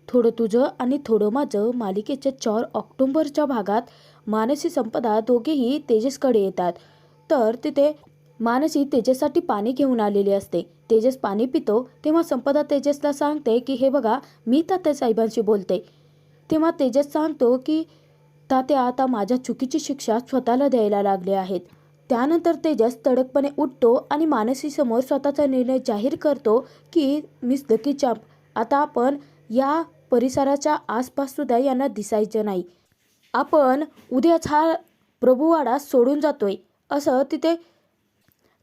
थोडं तुझं आणि थोडं माझं मालिकेच्या 4 ऑक्टोबरच्या भागात मानसी संपदा दोघेही तेजसकडे येतात. तर तिथे मानसी तेजससाठी पाणी घेऊन आलेली असते. तेजस पाणी पितो तेव्हा संपदा तेजसला सांगते की हे बघा, मी तात्यासाहेबांशी बोलते. तेव्हा तेजस सांगतो की तात्या, आता माझ्या चुकीची शिक्षा स्वतःला द्यायला लागले आहेत. त्यानंतर तेजस तडकपणे उठतो आणि मानसीसमोर स्वतःचा निर्णय जाहीर करतो की मिस लकी चाप, आता आपण या परिसराच्या आसपास सुद्धा यांना दिसायचं नाही. आपण उद्याच हा प्रभुवाडा सोडून जातोय, असं तिथे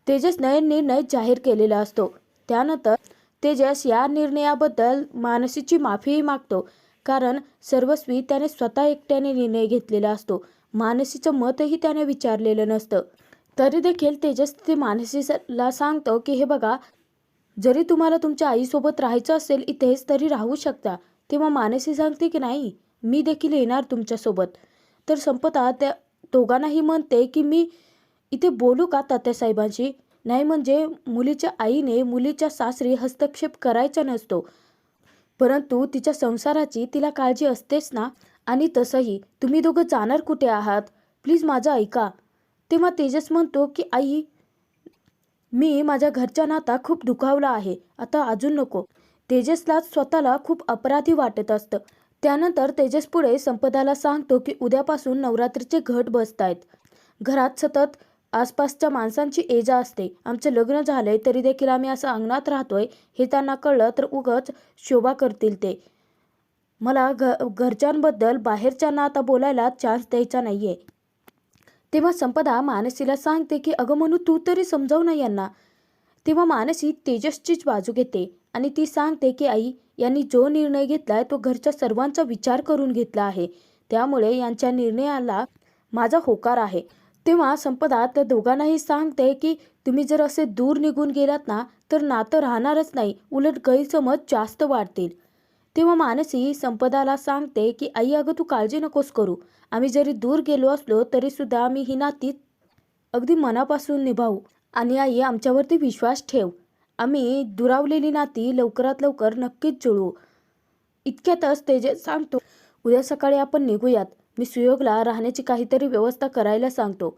तेजसने निर्णय जाहीर केलेला असतो. त्यानंतर तेजस या निर्णयाबद्दल मानसीची माफीही मागतो, कारण सर्वस्वी त्याने स्वतः एकट्याने निर्णय घेतलेला असतो. मानसीचं मतही त्याने विचारलेलं नसतं. तरी देखील तेजस ते मानसीला सांगतो की हे बघा, जरी तुम्हाला तुमच्या आईसोबत राहायचं असेल इथेच तरी राहू शकता. तेव्हा मानसी सांगते की नाही, मी देखील येणार तुमच्यासोबत. तर संपदा त्या दोघांनाही म्हणते की मी इथे बोलू का तात्यासाहेबांशी? नाही म्हणजे मुलीच्या आईने मुलीच्या सासरी हस्तक्षेप करायचा नसतो, परंतु तिच्या संसाराची तिला काळजी असतेच ना. आणि तसंही तुम्ही दोघं जाणार कुठे आहात? प्लीज माझं ऐका. तेव्हा तेजस म्हणतो की आई, मी माझ्या घरच्या नाता खूप दुखावला आहे, आता अजून नको. तेजसला स्वतःला खूप अपराधी वाटत असतं. त्यानंतर तेजस पुढे संपदाला सांगतो की उद्यापासून नवरात्रीचे घट बसतायत. घरात सतत आसपासच्या माणसांची ये-जा असते. आमचं लग्न झालंय तरी देखील आम्ही असं अंगणात राहतोय हे त्यांना कळलं तर उगाच शोभा करतील ते. मला घरच्यांबद्दल बाहेरच्यांना आता बोलायला चान्स द्यायचा नाहीये. तेव्हा संपदा मानसीला सांगते की अगं म्हणू, तू तरी समजाव ना यांना. तेव्हा मानसी तेजसचीच बाजू घेते आणि ती सांगते की आई, यांनी जो निर्णय घेतलाय तो घरच्या सर्वांचा विचार करून घेतला आहे, त्यामुळे यांच्या निर्णयाला माझा होकार आहे. तेव्हा संपदा त्या दोघांनाही सांगते की तुम्ही जर असे दूर निघून गेलात ना तर नातं राहणारच नाही, उलट गैरसमज जास्त वाढतील. तेव्हा मानसी संपदाला सांगते की आई अगं, तू काळजी नकोस करू. आम्ही जरी दूर गेलो असलो तरी सुद्धा आम्ही ही नाती अगदी मनापासून निभावू. आणि आई, आमच्यावरती विश्वास ठेव. आम्ही दुरावलेली नाती लवकरात लवकर नक्कीच जुळवू. इतक्यातच तेजस सांगतो, उद्या सकाळी आपण निघूयात. मी सुयोगला राहण्याची काहीतरी व्यवस्था करायला सांगतो.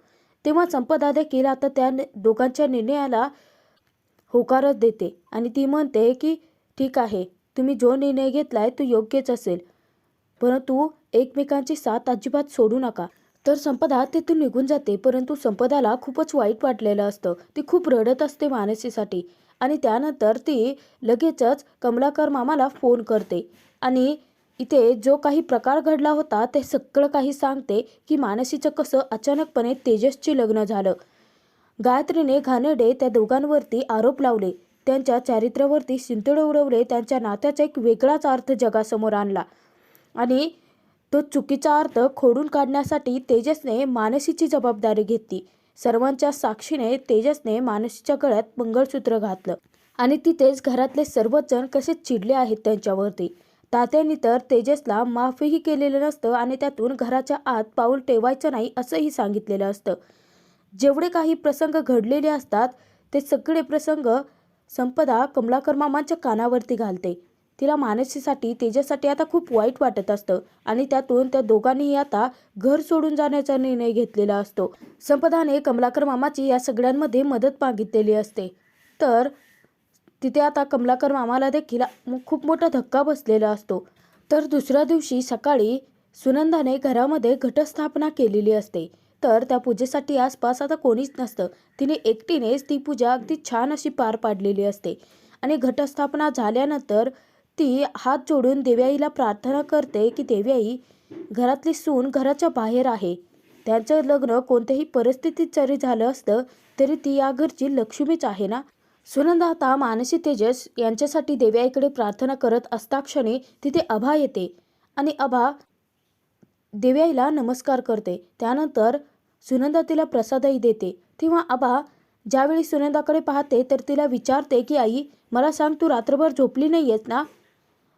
तेव्हा संपदा देखील आता त्या दोघांच्या निर्णयाला होकारच देते आणि ती म्हणते की ठीक आहे, तुम्ही जो निर्णय घेतलाय तो योग्यच असेल, परंतु एकमेकांची साथ अजिबात सोडू नका. तर संपदा तिथून निघून जाते, परंतु संपदाला खूपच वाईट वाटलेलं असतं. ती खूप रडत असते मानसीसाठी आणि त्यानंतर ती लगेचच कमलाकर मामाला फोन करते आणि इथे जो काही प्रकार घडला होता ते सगळं काही सांगते की मानसीचं कसं अचानकपणे तेजसची लग्न झालं. गायत्रीने घाणेरडे त्या दोघांवरती आरोप लावले, त्यांच्या चारित्र्यावरती शिंतोडे उडवले, त्यांच्या नात्याचा एक वेगळाच अर्थ जगासमोर आणला आणि तो चुकीचा अर्थ खोडून काढण्यासाठी तेजसने मानसीची जबाबदारी घेतली. सर्वांच्या साक्षीने तेजसने मानसीच्या गळ्यात मंगळसूत्र घातलं आणि तिथेच घरातले सर्वच जण कसे चिडले आहेत त्यांच्यावरती. तात्यांनी तर तेजसला माफही केलेलं नसतं आणि त्यातून घराच्या आत पाऊल ठेवायचं नाही असंही सांगितलेलं असतं. जेवढे काही प्रसंग घडलेले असतात ते सगळे प्रसंग संपदा कमलाकर मामांच्या कानावरती घालते. तिला मानसीसाठी तेजससाठी आता खूप वाईट वाटत असतं आणि त्यातून त्या दोघांनीही आता घर सोडून जाण्याचा निर्णय घेतलेला असतो. संपदाने कमलाकर मामाची या सगळ्यांमध्ये मदत मागितलेली असते. तर तिथे आता कमलाकर मामाला देखील खूप मोठा धक्का बसलेला असतो. तर दुसऱ्या दिवशी सकाळी सुनंदाने घरामध्ये घटस्थापना केलेली असते. तर त्या पूजेसाठी आसपास आता कोणीच नसतं. तिने एकटीनेच ती पूजा अगदी छान अशी पार पाडलेली असते आणि घटस्थापना झाल्यानंतर ती हात जोडून देव्याईला प्रार्थना करते की देव्याई, घरातली सून घराच्या बाहेर आहे. त्यांचं लग्न कोणत्याही परिस्थितीत जरी झालं असतं तरी ती या घरची लक्ष्मीच आहे ना. सुनंदा आता मानसी तेजस यांच्यासाठी देव्याईकडे प्रार्थना करत असताक्षणी तिथे अभा येते आणि अभा देव्याईला नमस्कार करते. त्यानंतर सुनंदा तिला प्रसादही देते. तेव्हा अभा ज्यावेळी सुनंदाकडे पाहते तर तिला विचारते की आई, मला सांग, तू रात्रभर झोपली नाही आहेस ना?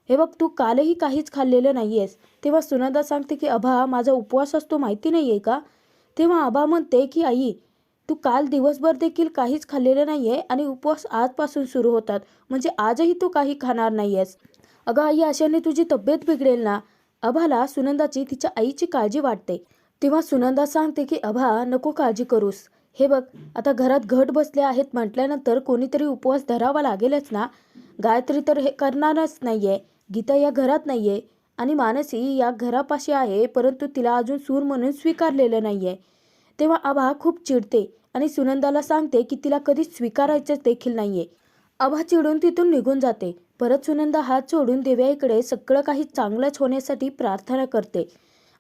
हे बघ, तू कालही काहीच खाल्लेलं नाही आहेस. तेव्हा सुनंदा सांगते की अभा, माझा उपवास असतो माहिती नाही आहे का? तेव्हा अभा म्हणते की आई, तू काल दिवसभर देखील काहीच खाल्लेलं नाही आहे आणि उपवास आजपासून सुरू होतात, म्हणजे आजही तू काही खाणार नाही आहेस. अगं आई, अशाने तुझी तब्येत बिघडेल ना. अभाला सुनंदाची तिच्या आईची काळजी वाटते. तेव्हा सुनंदा सांगते की अभा, नको काळजी करूस. हे बघ, आता घरात घट बसले आहेत म्हटल्यानंतर कोणीतरी उपवास धरावा लागेलच ना. गायत्री तर हे करणारच नाहीये, गीता या घरात नाहीये आणि मानसी या घरापाशी आहे, परंतु तिला अजून सूर म्हणून स्वीकारलेलं नाहीये. तेव्हा आभा खूप चिडते आणि सुनंदाला सांगते की तिला कधीच स्वीकारायचंच देखील नाहीये. आभा चिडून तिथून निघून जाते. परत सुनंदा हात सोडून देव्याईकडे सगळं काही चांगलंच होण्यासाठी प्रार्थना करते.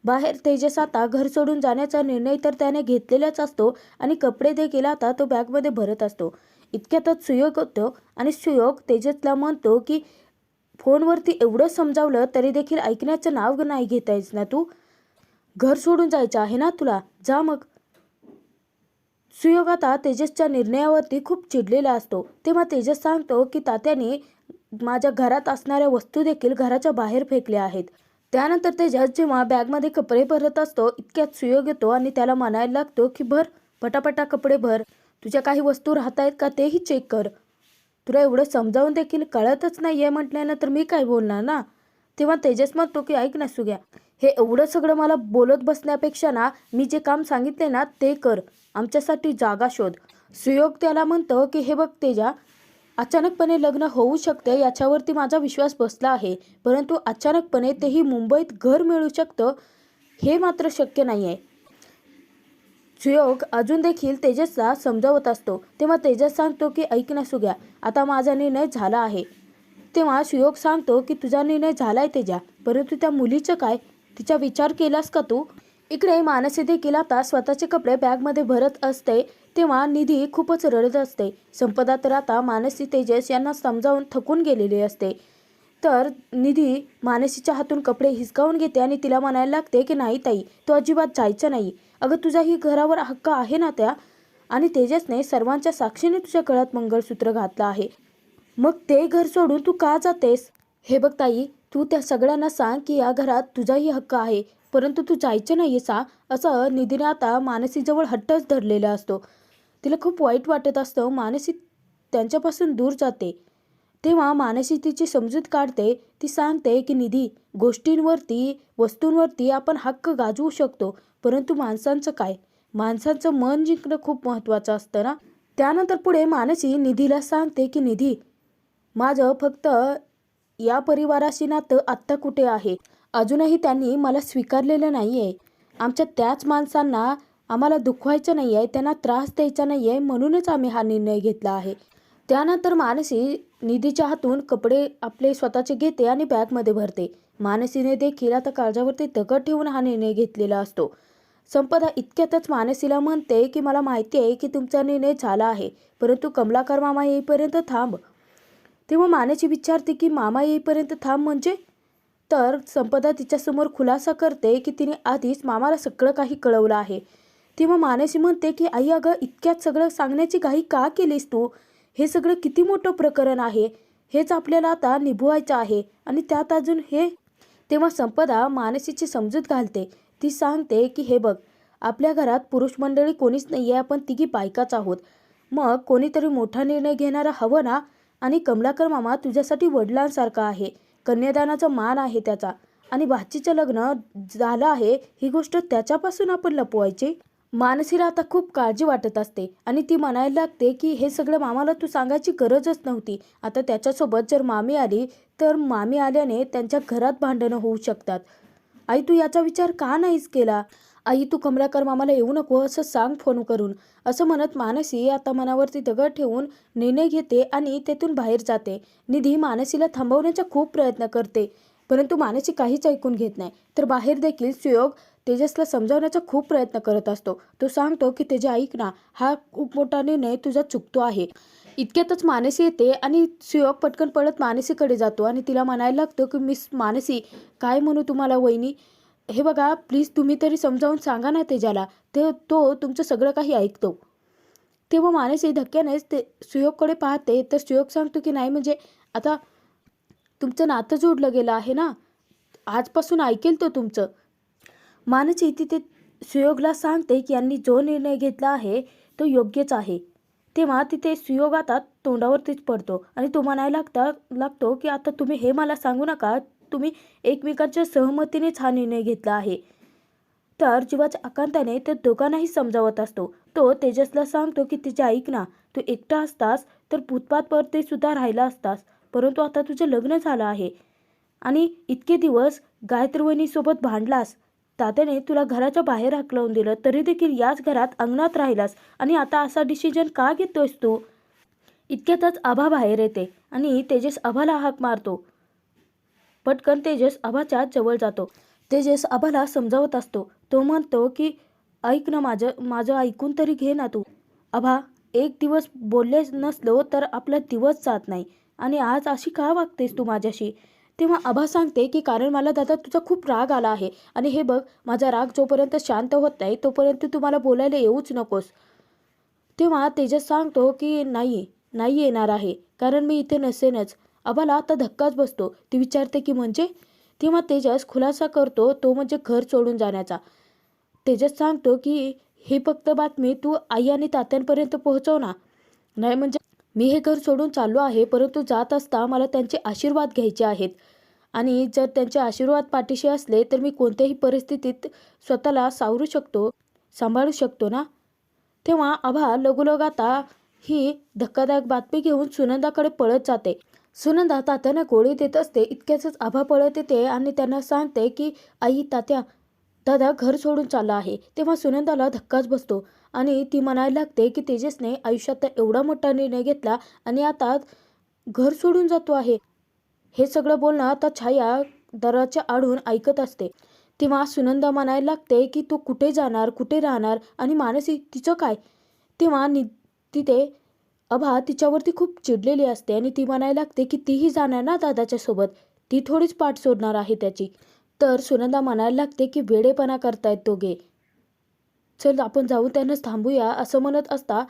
बाहेर तेजस आता घर सोडून जाण्याचा निर्णय तर त्याने घेतलेलाच असतो आणि कपडे देखील आता तो बॅगमध्ये भरत असतो. इतक्यातच सुयोग होतो आणि सुयोग तेजसला म्हणतो की फोनवरती एवढं समजावलं तरी देखील ऐकण्याचं नाव नाही घेतायस ना तू. घर सोडून जायचं आहे ना तुला, जा मग. सुयोग आता तेजसच्या निर्णयावरती खूप चिडलेला असतो. तेव्हा तेजस सांगतो की तात्याने माझ्या घरात असणाऱ्या वस्तू देखील घराच्या बाहेर फेकल्या आहेत. त्यानंतर तेजस जेव्हा बॅगमध्ये कपडे भरत असतो, इतक्यात सुयोग येतो आणि त्याला म्हणायला लागतो की भर, पटापटा कपडे भर. तुझ्या काही वस्तू राहत आहेत का तेही चेक कर. तुला एवढं समजावून देखील कळतच नाही आहे म्हटल्यानंतर मी काय बोलणार ना. तेव्हा तेजस म्हणतो की ऐक ना सुग्या, हे एवढं सगळं मला बोलत बसण्यापेक्षा ना, मी जे काम सांगितले ना ते कर. आमच्यासाठी जागा शोध. सुयोग त्याला म्हणतो की हे बघ तेजा, अचानकपणे लग्न होऊ शकते याच्यावरती माझा विश्वास बसला आहे, परंतु अचानकपणे तेही मुंबईत घर मिळू शकतं हे मात्र शक्य नाही आहे. सुयोग अजून देखील तेजसला समजावत असतो. तेव्हा तेजस सांगतो की ऐक ना सुग्या, आता माझा निर्णय झाला आहे. तेव्हा सुयोग सांगतो की तुझा निर्णय झालाय तेजा, परंतु त्या मुलीचं काय, तिचा विचार केलास का तू. इकडे मानसी देखील आता स्वतःचे कपडे बॅगमध्ये भरत असते. तेव्हा निधी खूपच रडत असते. संपदा तर आता मानसी तेजस यांना समजावून थकून गेलेली असते. तर निधी मानसीच्या हातून कपडे हिसकावून घेते आणि तिला म्हणायला लागते की नाही ताई, तो अजिबात जायचं नाही. अगं तुझाही घरावर हक्क आहे ना त्या, आणि तेजसने सर्वांच्या साक्षीने तुझ्या गळ्यात मंगळसूत्र घातलं आहे, मग ते घर सोडून तू का जातेस. हे बघ ताई, तू त्या सगळ्यांना सांग की या घरात तुझाही हक्क आहे, परंतु तू जायचं नाही सा. असं निधीने आता मानसीजवळ हट्टच धरलेला असतो. तिला खूप वाईट वाटत असतं. मानसी त्यांच्यापासून दूर जाते. तेव्हा मानसी तिची समजूत काढते. ती सांगते की निधी, गोष्टींवरती वस्तूंवरती आपण हक्क गाजवू शकतो, परंतु माणसांचं काय, माणसांचं मन जिंकणं खूप महत्त्वाचं असतं ना. त्यानंतर पुढे मानसी निधीला सांगते की निधी, माझं फक्त या परिवाराशी नातं आत्ता कुठे आहे, अजूनही त्यांनी मला स्वीकारलेलं नाही आहे. आमच्या त्याच माणसांना आम्हाला दुखवायचं नाही आहे, त्यांना त्रास द्यायचा नाही आहे, म्हणूनच आम्ही हा निर्णय घेतला आहे. त्यानंतर मानसी निधीच्या हातून कपडे आपले स्वतःचे घेते आणि बॅगमध्ये भरते. मानसीने देखील आता काळजावरती दगड ठेवून हा निर्णय घेतलेला असतो. संपदा इतक्यातच मानसीला म्हणते की मला माहिती आहे की तुमचा निर्णय झाला आहे, परंतु कमलाकर मामा येईपर्यंत थांब. तेव्हा मानसी विचारते की मामा येईपर्यंत थांब म्हणजे. तर संपदा तिच्यासमोर खुलासा करते की तिने आधीच मामाला सगळं काही कळवलं आहे. तेव्हा मानसी म्हणते की आई, अगं इतक्यात सगळं सांगण्याची घाई का केलीस तू. हे सगळं किती मोठं प्रकरण आहे, हेच आपल्याला आता निभवायचं आहे आणि त्यात अजून हे. तेव्हा संपदा मानसीची समजूत घालते. ती सांगते की हे बघ, आपल्या घरात पुरुष मंडळी कोणीच नाही आहे, आपण तिघी बायकाच आहोत. मग कोणीतरी मोठा निर्णय घेणारा हवं ना. आणि कमलाकर मामा तुझ्यासाठी वडिलांसारखा आहे, कन्यादानाचा मान आहे त्याचा, आणि भाचीचं लग्न झालं आहे ही गोष्ट त्याच्यापासून आपण लपवायची. मानसीला आता खूप काळजी वाटत असते आणि ती म्हणायला लागते की हे सगळं मामाला तू सांगायची गरजच नव्हती. आता त्याच्यासोबत जर मामी आली तर मामी आल्याने त्यांच्या घरात भांडणं होऊ शकतात. आई, तू याचा विचार का नाहीस केला. आई, तू कमलाकर मामाला येऊ नको असं सांग फोन करून. असं म्हणत मानसी आता मनावरती दगड ठेवून निर्णय घेते आणि तेथून बाहेर जाते. निधी मानसीला थांबवण्याचा खूप प्रयत्न करते, परंतु मानसी काहीच ऐकून घेत नाही. तर बाहेर देखील सुयोग तेजसला समजावण्याचा खूप प्रयत्न करत असतो. तो सांगतो की तेजा ऐक ना, हा खूप मोठा निर्णय तुझा चुकतो आहे. इतक्यातच मानसी येते आणि सुयोग पटकन पळत मानसीकडे जातो आणि तिला म्हणायला लागतो की मिस मानसी, काय म्हणू तुम्हाला वहिनी, हे बघा प्लीज तुम्ही तरी समजावून सांगा ना तेजाला, तो तुमचं सगळं काही ऐकतो. तेव्हा मानसी धक्क्यानेच ते सुयोगकडे पाहते. तर सुयोग सांगतो की नाही म्हणजे आता तुमचं नातं जोडलं गेलं आहे ना, आजपासून ऐकेल तो तुमचं. मानसी तिथे सुयोगला सांगते की यांनी जो निर्णय घेतला आहे तो योग्यच आहे. तेव्हा तिथे सुयोग आता तोंडावरतीच पडतो आणि तो म्हणायला लागतो की आता तुम्ही हे मला सांगू नका, तुम्ही एकमेकांच्या सहमतीनेच हा निर्णय घेतला आहे. तर जीवाच्या आकांताने ते दोघांनाही समजावत असतो. तो तेजसला सांगतो की तिचे ऐक ना, तू एकटा असतास तर फुटपाथवरती सुद्धा राहिला असतास, परंतु आता तुझं लग्न झालं आहे आणि इतके दिवस गायत्रीवहिनीसोबत भांडलास, तात्याने तुला घराच्या बाहेर हाकलवून दिलं, तरी देखील याच घरात अंगणात राहिलास आणि आता असा डिसिजन का घेतोयस तू? इतक्यातच आभा बाहेर येते आणि तेजस आभाला हाक मारतो. पटकन तेजस आभाच्या जवळ जातो. तेजस आभाला समजावत असतो. तो म्हणतो की ऐक ना, माझं ऐकून तरी घे ना तू. आभा, एक दिवस बोलले नसलो तर आपला दिवस जात नाही आणि आज अशी का वागतेस तू माझ्याशी? तेव्हा आभा सांगते की कारण मला दादा तुझा खूप राग आला आहे आणि हे बघ, माझा राग जोपर्यंत शांत होत नाही तोपर्यंत तू मला बोलायला येऊच नकोस. तेव्हा तेजस सांगतो की नाही येणार आहे, कारण मी इथे नसेनच. आभाला आता धक्काच बसतो. ती विचारते की म्हणजे? तेव्हा तेजस खुलासा करतो, तो म्हणजे घर सोडून जाण्याचा. तेजस सांगतो की ही फक्त बातमी तू आई आणि तात्यांपर्यंत पोहोचव ना. नाही म्हणजे मी हे घर सोडून चाललो आहे, परंतु जात असता मला त्यांचे आशीर्वाद घ्यायचे आहेत आणि जर त्यांचे आशीर्वाद पाठीशी असले तर मी कोणत्याही परिस्थितीत स्वतःला सांभाळू शकतो ना. तेव्हा आभा लगोलग आता ही धक्कादायक बातमी घेऊन सुनंदाकडे पळत जाते. सुनंदा तात्यांना गोळी देत असते. इतक्यातच आभा पळत येते आणि त्यांना सांगते की आई, तात्या, दादा घर सोडून चालला आहे. तेव्हा सुनंदाला धक्काच बसतो आणि ती म्हणायला लागते की तेजसने आयुष्यात एवढा मोठा निर्णय घेतला आणि आता घर सोडून जातो आहे. हे सगळं बोलणं आता छाया दराच्या आडून ऐकत असते. तेव्हा सुनंदा म्हणायला लागते की तू कुठे जाणार, कुठे राहणार आणि मानसी तिचं काय? तेव्हा तिथे आभा तिच्यावरती खूप चिडलेली असते आणि ती म्हणायला लागते की तीही जाणार ना दादाच्या सोबत, ती थोडीच पाठ सोडणार आहे त्याची. तर सुनंदा म्हणायला लागते की वेडेपणा करतायत दोघे, चल आपण जाऊन त्यांना थांबूया. असं म्हणत असता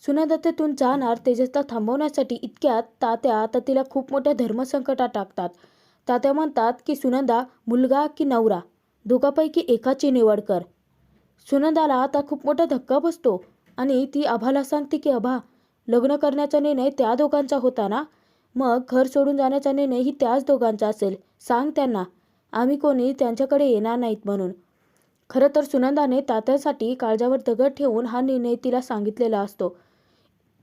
सुनंदा तिथून जाणार तेजसला थांबवण्यासाठी. इतक्यात तात्या आता तिला खूप मोठ्या धर्मसंकटात टाकतात. तात्या म्हणतात की सुनंदा, मुलगा की नवरा, दोघांपैकी एकाची निवड कर. सुनंदाला आता खूप मोठा धक्का बसतो आणि ती आभाला सांगते की आभा, लग्न करण्याचा निर्णय त्या दोघांचा होता ना, मग घर सोडून जाण्याचा निर्णयही त्याच दोघांचा असेल. सांग त्यांना आम्ही कोणी त्यांच्याकडे येणार नाहीत म्हणून. खरं तर सुनंदाने तात्यासाठी काळजावर दगड ठेवून हा निर्णय तिला सांगितलेला असतो.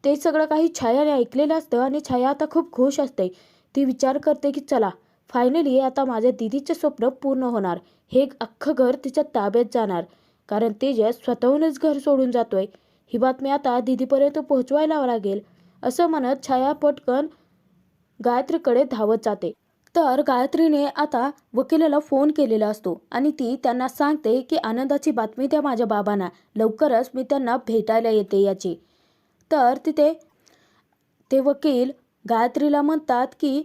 ते सगळं काही छायाने ऐकलेलं असतं आणि छाया आता खूप खुश असते. ती विचार करते की चला, फायनली आता माझ्या दीदीचे स्वप्न पूर्ण होणार. हे अख्खं घर तिच्या ताब्यात जाणार, कारण तेजस स्वतःहूनच घर सोडून जातोय. ही बातमी आता दीदीपर्यंत पोहोचवायला लागेल. असं म्हणत छाया पटकन गायत्रीकडे धावत जाते. तर गायत्रीने आता वकिलाला फोन केलेला असतो आणि ती त्यांना सांगते की आनंदाची बातमी द्या माझ्या बाबांना, लवकरच मी त्यांना भेटायला येते याची. तर तिथे ते वकील गायत्रीला म्हणतात की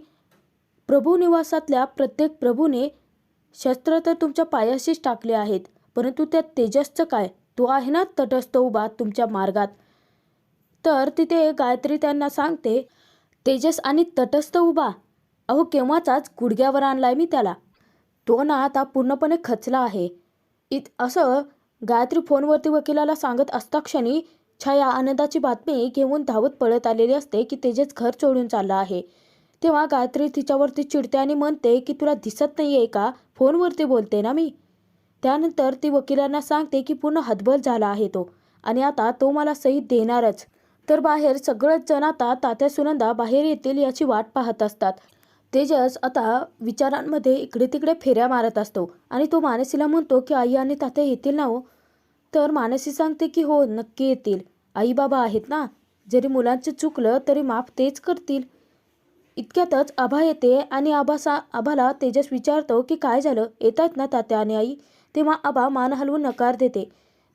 प्रभू निवासातल्या प्रत्येक प्रभूने शस्त्र तर तुमच्या पायाशीच टाकले आहेत, परंतु त्या तेजसचं काय? तो आहे ना तटस्थ उभा तुमच्या मार्गात. तर तिथे गायत्री त्यांना सांगते, तेजस आणि तटस्थ उभा, अहो केव्हाचाच गुडघ्यावर आणलाय मी त्याला. तो ना आता पूर्णपणे खचला आहे. असं गायत्री फोनवरती वकिलाला सांगत असता क्षणी छाया आनंदाची बातमी घेऊन धावत पळत आलेली असते की तेजस घर सोडून चालला आहे. तेव्हा गायत्री तिच्यावरती चिडते आणि म्हणते की तुला दिसत नाही आहे का, फोनवरती बोलते ना मी. त्यानंतर ती वकिलांना सांगते की पूर्ण हतबल झाला आहे तो आणि आता तो मला सही देणारच. तर बाहेर सगळेच जण आता तात्या सुनंदा बाहेर येतील याची वाट पाहत असतात. तेजस आता विचारांमध्ये इकडे तिकडे फेऱ्या मारत असतो आणि तो मानसीला म्हणतो की आई आणि तात्या येतील ना हो. तर मानसी सांगते की हो नक्की येतील, आई बाबा आहेत ना, जरी मुलांचं चुकलं तरी माफ तेच करतील. इतक्यातच आभा येते आणि आभाला तेजस विचारतो की काय झालं, येतात ना तात्या आणि आई? तेव्हा आभा मान हलवून नकार देते.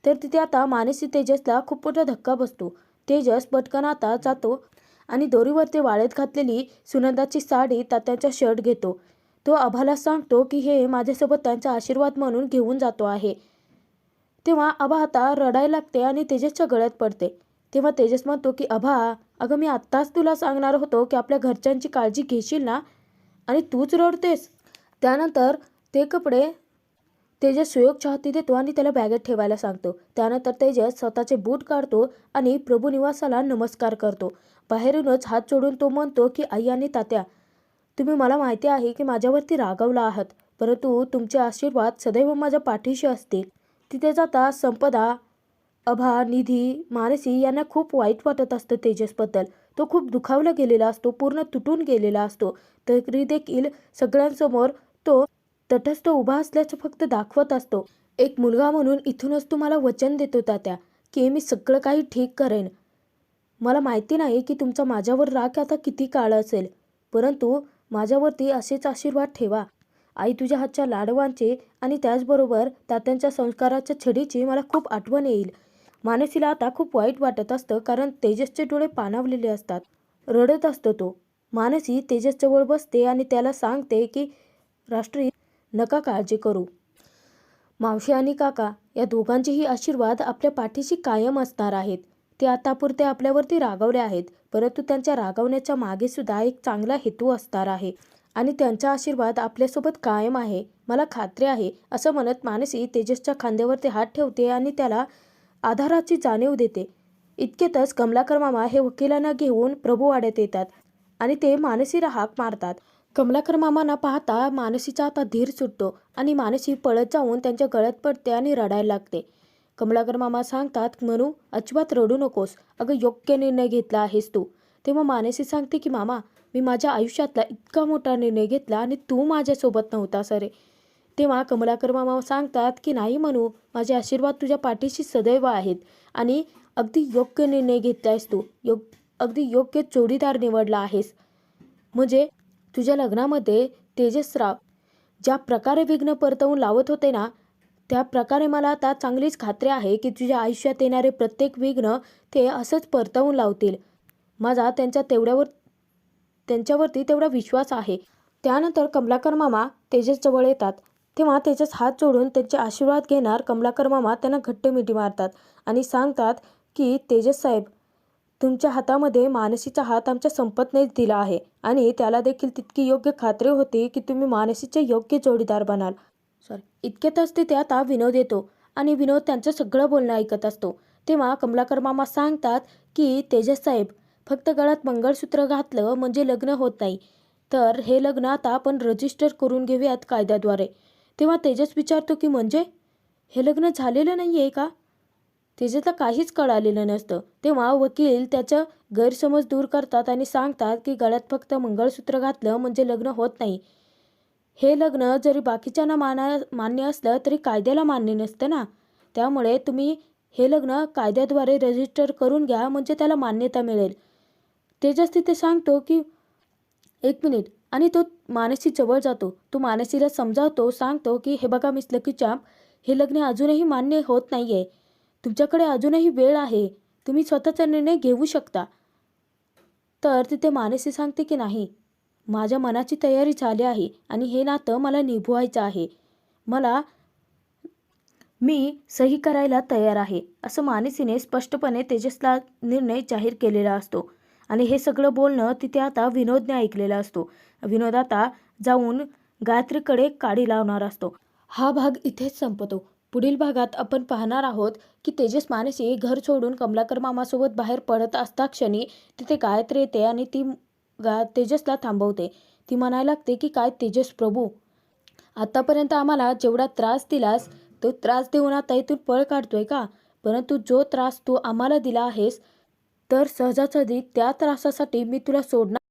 तर तिथे आता मानसी तेजसला खूप मोठा धक्का बसतो. तेजस पटकन आता जातो आणि दोरीवरती वाळत घातलेली सुनंदाची साडी तात्याचा शर्ट घेतो. तो आभाला सांगतो की हे माझ्यासोबत त्यांचा आशीर्वाद म्हणून घेऊन जातो आहे. तेव्हा आभा आता रडायला लागते आणि तेजसच्या गळ्यात पडते. तेव्हा तेजस म्हणतो की आभा, अगं मी आत्ताच तुला सांगणार होतो की आपल्या घरच्यांची काळजी घेशील ना, आणि तूच रडतेस. त्यानंतर ते कपडे तेजस सुयोगच्या हाती देतो आणि त्याला बॅगेत ठेवायला सांगतो. त्यानंतर तेजस स्वतःचे बूट काढतो आणि प्रभू निवासाला नमस्कार करतो. बाहेरूनच हात जोडून तो म्हणतो की आई आणि तात्या, तुम्ही मला माहिती आहे की माझ्यावरती रागावला आहात, परंतु तुमचे आशीर्वाद सदैव माझ्या पाठीशी असतील. तिथे जाता संपदा, अभा, निधी, मानसी यांना खूप वाईट वाटत असतं तेजसबद्दल. तो खूप दुखावला गेलेला असतो, पूर्ण तुटून गेलेला असतो. तरी देखील सगळ्यांसमोर तो तटस्थ उभा असल्याचं फक्त दाखवत असतो. एक मुलगा म्हणून इथूनच तुम्हाला वचन देतो तात्या की मी सगळं काही ठीक करेन. मला माहिती नाही की तुमचा माझ्यावर राग आता किती काळ असेल, परंतु माझ्यावरती असेच आशीर्वाद ठेवा. आई तुझ्या हातच्या लाडवांचे आणि त्याचबरोबर तात्यांच्या संस्काराच्या छडीची मला खूप आठवण येईल. मानसीला आता खूप वाईट वाटत असतं, कारण तेजसचे डोळे पाणावलेले असतात. रडत असतो तो. मानसी तेजसजवळ बसते आणि त्याला सांगते की राष्ट्री, नका काळजी करू. मावशी आणि काका या दोघांचेही आशीर्वाद आपल्या पाठीशी कायम असणार आहेत. ते आतापुरते आपल्यावरती रागावले आहेत, परंतु त्यांच्या रागावण्याच्या मागे सुद्धा एक चांगला हेतू असणार आहे आणि त्यांचा आशीर्वाद आपल्यासोबत कायम आहे, मला खात्री आहे. असं म्हणत मानसी तेजसच्या खांद्यावरती हात ठेवते आणि त्याला आधाराची जाणीव देते. इतक्यातच कमलाकर मामा हे वकिलांना घेऊन प्रभूवाड्यात येतात आणि ते मानसीला हाक मारतात. कमलाकर मामांना पाहता मानसीचा आता धीर सुटतो आणि मानसी पळत जाऊन त्यांच्या गळ्यात पडते आणि रडायला लागते. कमलाकर मामा सांगतात, म्हणू अजिबात रडू नकोस, अगं योग्य निर्णय घेतला आहेस तू. तेव्हा मानसी सांगते की मामा, मी माझ्या आयुष्यातला इतका मोठा निर्णय घेतला आणि तू माझ्यासोबत नव्हतास रे. तेव्हा कमलाकर मामा सांगतात की नाही म्हणू, माझे आशीर्वाद तुझ्या पाठीशी सदैव आहेत आणि अगदी योग्य निर्णय घेतलायस तू. अगदी योग्य जोडीदार निवडला आहेस. म्हणजे तुझ्या लग्नामध्ये तेजसराव ज्या प्रकारे विघ्न परतवून लावत होते ना, त्या प्रकारे मला आता चांगलीच खात्री आहे की तुझ्या आयुष्यात येणारे प्रत्येक विघ्न ते असंच परतवून लावतील. माझा त्यांच्यावरती तेवढा विश्वास आहे. त्यानंतर कमलाकर मामा तेजसजवळ येतात. तेव्हा तेजस हात जोडून त्यांचे आशीर्वाद घेणार. कमलाकर मामा त्यांना घट्ट मिठी मारतात आणि सांगतात की तेजस साहेब, तुमच्या हातामध्ये मानसीचा हात आमच्या संपत्नीच दिला आहे आणि त्याला देखील तितकी योग्य खात्री होती की तुम्ही मानसीचे योग्य जोडीदार बनाल. इतक्यातच तिथे आता विनोद येतो आणि विनोद त्यांचं सगळं बोलणं ऐकत असतो. तेव्हा कमलाकर मामा सांगतात की तेजस साहेब, फक्त गळ्यात मंगळसूत्र घातलं म्हणजे लग्न होत नाही, तर हे लग्न आता आपण रजिस्टर करून घेऊयात कायद्याद्वारे. तेव्हा तेजस विचारतो की म्हणजे हे लग्न झालेलं नाही आहे का? तेजसला काहीच कळालेलं नसतं. तेव्हा वकील त्याचं गैरसमज दूर करतात आणि सांगतात की गळ्यात फक्त मंगळसूत्र घातलं म्हणजे लग्न होत नाही. हे लग्न जरी बाकीच्यांना मान्य असलं तरी कायद्याला मान्य नसतं ना. त्यामुळे तुम्ही हे लग्न कायद्याद्वारे रजिस्टर करून घ्या, म्हणजे त्याला मान्यता मिळेल. तेजस तिथे सांगतो की एक मिनिट, आणि तो मानसी जवळ जातो. तो मानसीला समजावतो, सांगतो की हे बघा मिस लकी चांप, हे लग्न अजूनही मान्य होत नाही आहे. तुमच्याकडे अजूनही वेळ आहे, तुम्ही स्वतःचा निर्णय घेऊ शकता. तर तिथे मानसी सांगते की नाही, माझ्या मनाची तयारी झाली आहे आणि हे नातं मला निभवायचं आहे. मी सही करायला तयार आहे, असं मानसीने स्पष्टपणे तेजसला निर्णय जाहीर केलेला असतो. आणि हे सगळं बोलणं तिथे आता विनोदने ऐकलेलं असतो. विनोद आता जाऊन गायत्रीकडे काडी लावणार असतो. हा भाग इथेच संपतो. पुढील भागात आपण पाहणार आहोत की तेजस मानसी घर सोडून कमलाकर मामासोबत बाहेर पडत असता क्षणी तिथे गायत्री येते आणि ती तेजसला थांबवते. ती म्हणायला लागते की काय तेजस प्रभू, आतापर्यंत आम्हाला जेवढा त्रास दिलास तो त्रास देऊन आता इथून पळ काढतोय का? परंतु जो त्रास तू आम्हाला दिला आहेस, तर सहजासहजी त्या त्रासासाठी मी तुला सोडणार